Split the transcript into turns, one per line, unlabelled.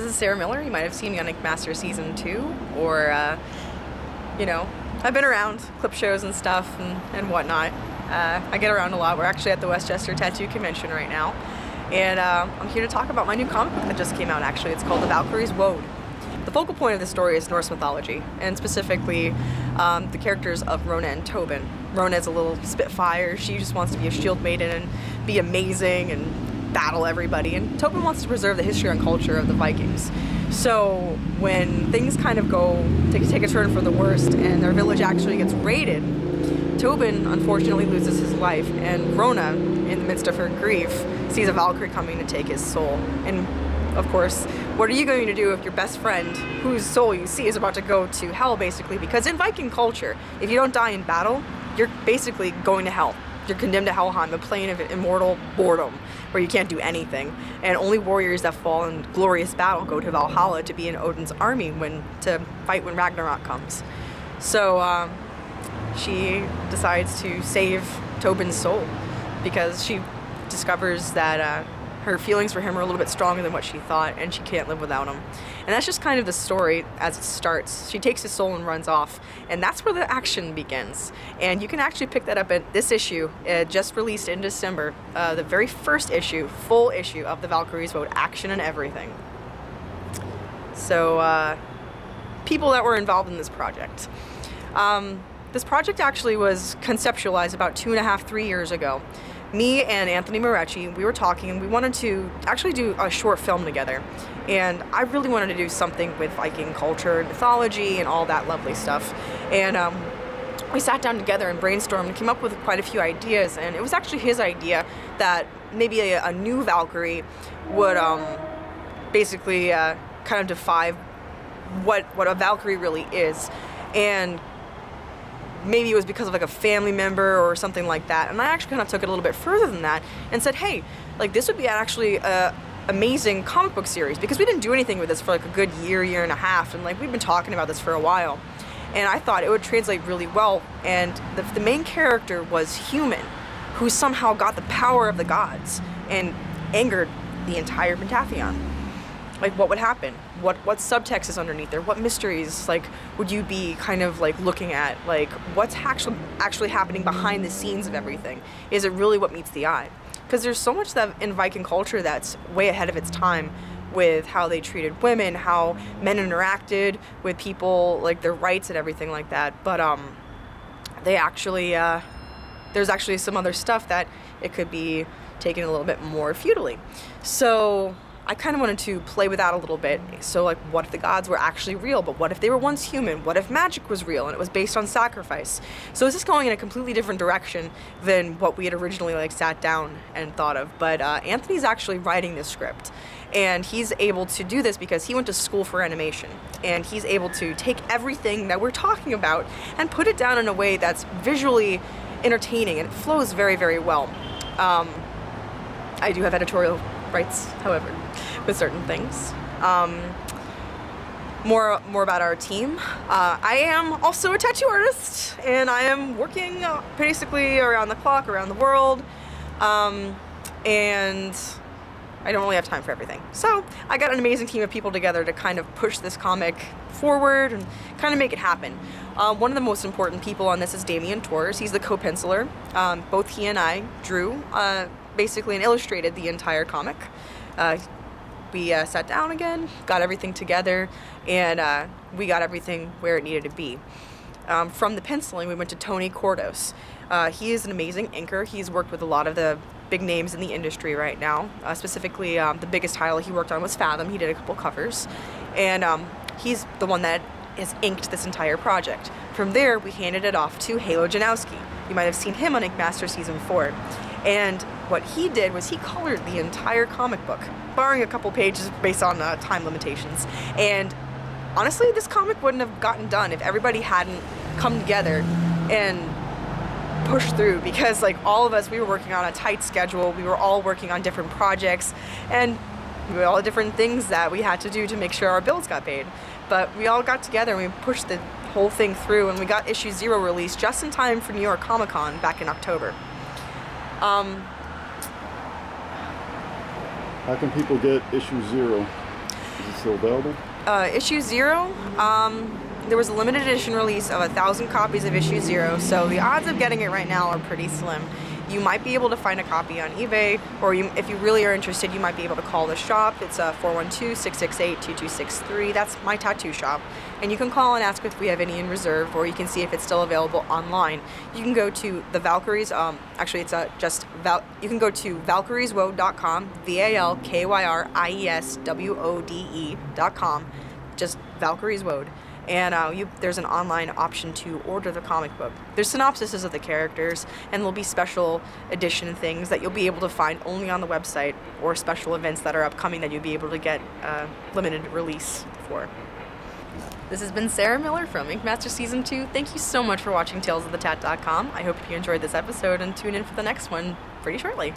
is Sarah Miller. You might have seen me on Ink Master Season 2, or, you know, I've been around clip shows and stuff and whatnot. I get around a lot. We're actually at the Westchester Tattoo Convention right now, and I'm here to talk about my new comic book that just came out, actually. It's called The Valkyries Wode. The focal point of the story is Norse mythology, and specifically the characters of Rona and Tobin. Rona is a little spitfire. She just wants to be a shield maiden and be amazing and battle everybody, and Tobin wants to preserve the history and culture of the Vikings. So when things kind of take a turn for the worst and their village actually gets raided, Tobin unfortunately loses his life, and Rona, in the midst of her grief, sees a Valkyrie coming to take his soul. And of course, what are you going to do if your best friend, whose soul you see, is about to go to hell, basically? Because in Viking culture, if you don't die in battle, you're basically going to hell. You're condemned to Helheim, the plane of immortal boredom, where you can't do anything. And only warriors that fall in glorious battle go to Valhalla to be in Odin's army to fight when Ragnarok comes. So she decides to save Tobin's soul because she discovers that her feelings for him are a little bit stronger than what she thought, and she can't live without him. And that's just kind of the story as it starts. She takes his soul and runs off, and that's where the action begins. And you can actually pick that up at this issue, just released in December, the very first issue, full issue of the Valkyries Wode, action and everything. So, people that were involved in this project. This project actually was conceptualized about 2.5, 3 years ago. Me and Anthony Morecci, we were talking, and we wanted to actually do a short film together. And I really wanted to do something with Viking culture and mythology and all that lovely stuff. And we sat down together and brainstormed and came up with quite a few ideas. And it was actually his idea that maybe a new Valkyrie would basically kind of defy what a Valkyrie really is. And maybe it was because of like a family member or something like that. And I actually kind of took it a little bit further than that and said, hey, like this would be actually a amazing comic book series, because we didn't do anything with this for like a good year and a half, and like we've been talking about this for a while. And I thought it would translate really well. And the main character was human, who somehow got the power of the gods and angered the entire Pentathlon. Like, what would happen? What subtext is underneath there? What mysteries, like, would you be kind of, like, looking at? Like, what's actually happening behind the scenes of everything? Is it really what meets the eye? Because there's so much that in Viking culture that's way ahead of its time with how they treated women, how men interacted with people, like, their rights and everything like that. But, they actually, there's actually some other stuff that it could be taken a little bit more feudally. So I kind of wanted to play with that a little bit. So, like, what if the gods were actually real? But what if they were once human? What if magic was real and it was based on sacrifice? So this is going in a completely different direction than what we had originally, like, sat down and thought of. But Anthony's actually writing this script. And he's able to do this because he went to school for animation. And he's able to take everything that we're talking about and put it down in a way that's visually entertaining. And it flows very, very well. I do have editorial rights, however, with certain things. More about our team. I am also a tattoo artist, and I am working basically around the clock, around the world, and I don't really have time for everything. So I got an amazing team of people together to kind of push this comic forward and kind of make it happen. One of the most important people on this is Damian Torres. He's the co-penciler. Both he and I drew basically and illustrated the entire comic. We sat down again, got everything together, and we got everything where it needed to be. From the penciling, we went to Tony Cordos. He is an amazing inker. He's worked with a lot of the big names in the industry right now. Specifically, the biggest title he worked on was Fathom. He did a couple covers. And he's the one that has inked this entire project. From there, we handed it off to Halo Janowski. You might have seen him on Ink Master Season 4. And what he did was he colored the entire comic book, barring a couple pages based on time limitations. And honestly, this comic wouldn't have gotten done if everybody hadn't come together and pushed through, because like all of us, we were working on a tight schedule. We were all working on different projects, and we had all the different things that we had to do to make sure our bills got paid. But we all got together and we pushed the whole thing through, and we got issue 0 released just in time for New York Comic Con back in October.
How can people get issue 0? Is it still available?
Issue 0, there was a limited edition release of 1,000 copies of issue 0, so the odds of getting it right now are pretty slim. You might be able to find a copy on eBay, or if you really are interested, you might be able to call the shop. It's 412-668-2263. That's my tattoo shop. And you can call and ask if we have any in reserve, or you can see if it's still available online. You can go to the Valkyries, actually it's you can go to valkyrieswode.com, VALKYRIESWODE.com, just Valkyries Wode. And there's an online option to order the comic book. There's synopsises of the characters, and there'll be special edition things that you'll be able to find only on the website, or special events that are upcoming that you'll be able to get limited release for. This has been Sarah Miller from Ink Master Season 2. Thank you so much for watching talesofthetatt.com. I hope you enjoyed this episode, and tune in for the next one pretty shortly.